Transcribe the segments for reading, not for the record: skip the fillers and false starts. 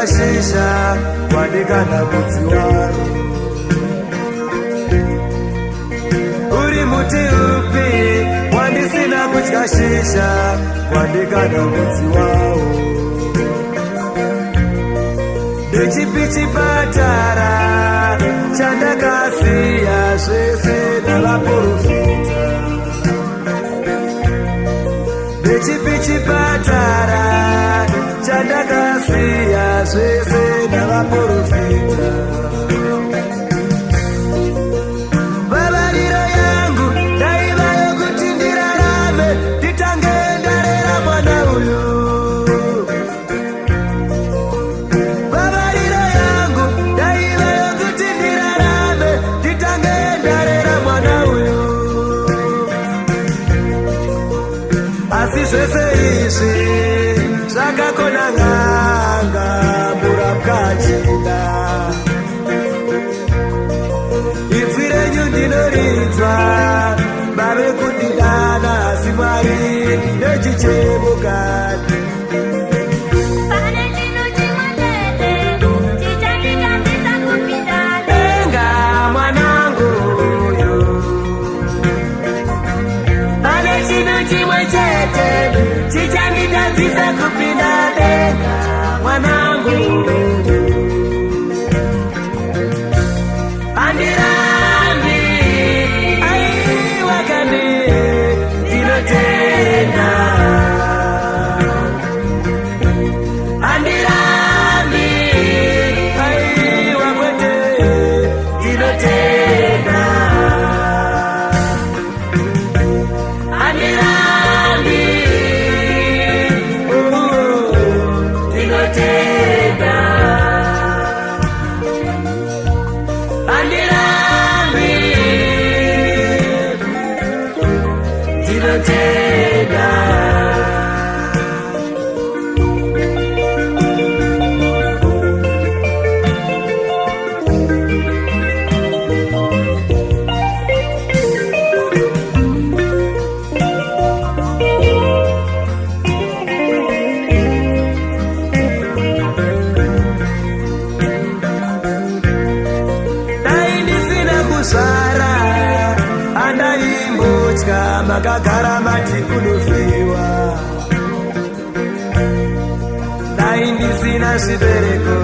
Shisha kuandikana mudzi waro. Uri muti upi wandisina kudya shisha kuandikana mudzi wawo. Ndechipi chipatara chandakasiya zvese navaprofita. Ndechipi chipatara chandakasiya zvese navaprofita. Vavariro yangu daiva yokuti ndirarame nditange ndarera mwana uyu. Vavariro yangu daiva yokuti ndirarame nditange ndarera mwana uyu. Asi zvese izvi zvakakona nganga murapwachida. Inzwi renyu ndinoridzwa vave kundidana asi Mwari nechichemukati. Denga mwanangu uyu pane chinhu chimwe chete chichanditadzisa kupinda denga mwanangu. Andirambi aiwa kane ndinotenda. Andirambi aiwa kwete ndinotenda. Andirambi ndinotenda. Andirambi ndinotenda. Kuzvara andaimbotya makagara mati kunofiwa. Dai ndisina zvibereko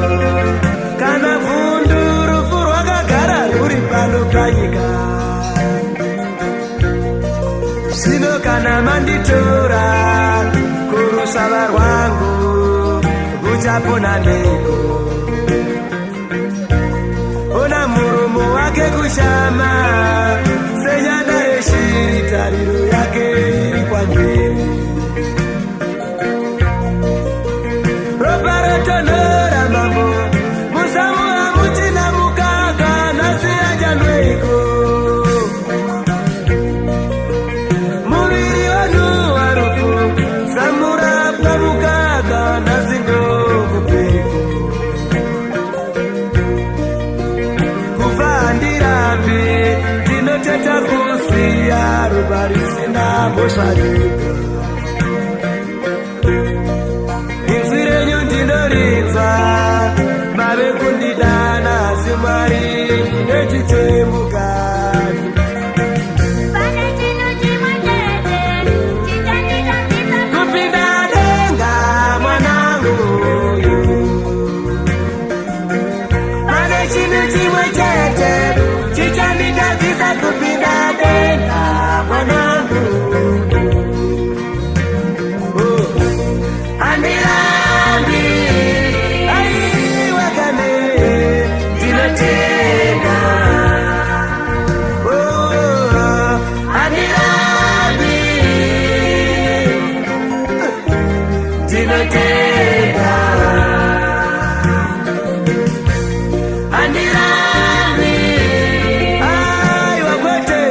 kana vhundu rufu rwakagara rwuri pano panyika. Zvino kana manditora kurusava rwangu ruchapona neko. Ona muromo wake kushama senyanda yeshiri, tariro yake iri kwandiri. Ropa rotonhora mambo muzamu hamuchina mukaka nhasi yachanweiko. Muviri wanhu warufu samurapwa mukaka nhasi ndokupeko. Andirambi ndinoteta kusiya ropa risina mbosvanika. Inzwi renyu ndinoridza mave kundidana asi Mwari nechichemukati. Kupinda denga mwanangu uyu pane chinhu chimwe chete chichanditadzisa kupinda denga mwanangu. Andirambi aiwa kane ndinotenda. Andirambi ndinotenda. Andirambi aiwa kwete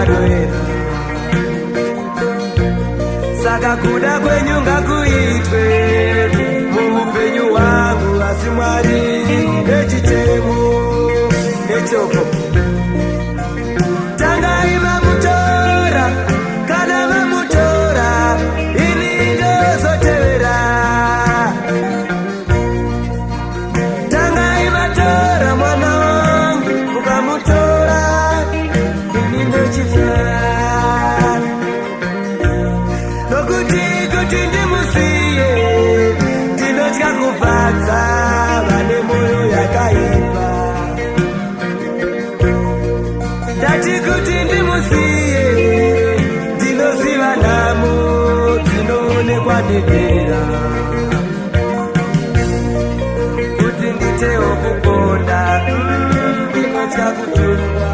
varoera. Saka kuda kwenyu ngakuitwe muupenyu hwangu, asi Mwari nechitemo nechoko. Tangai vamutora, kana vamutora ini ndozotevera. Tangai vatora mwana wangu, mukamutora ini ndochifa. Nokuti kuti ndimusiye ndinotya kufadza vane moyo yakaipa. Ndati kuti ndimusiye ndinoziva nhamo dzinoonekwa nedera. Kuti nditewo kukonda ndinotya kutongwa.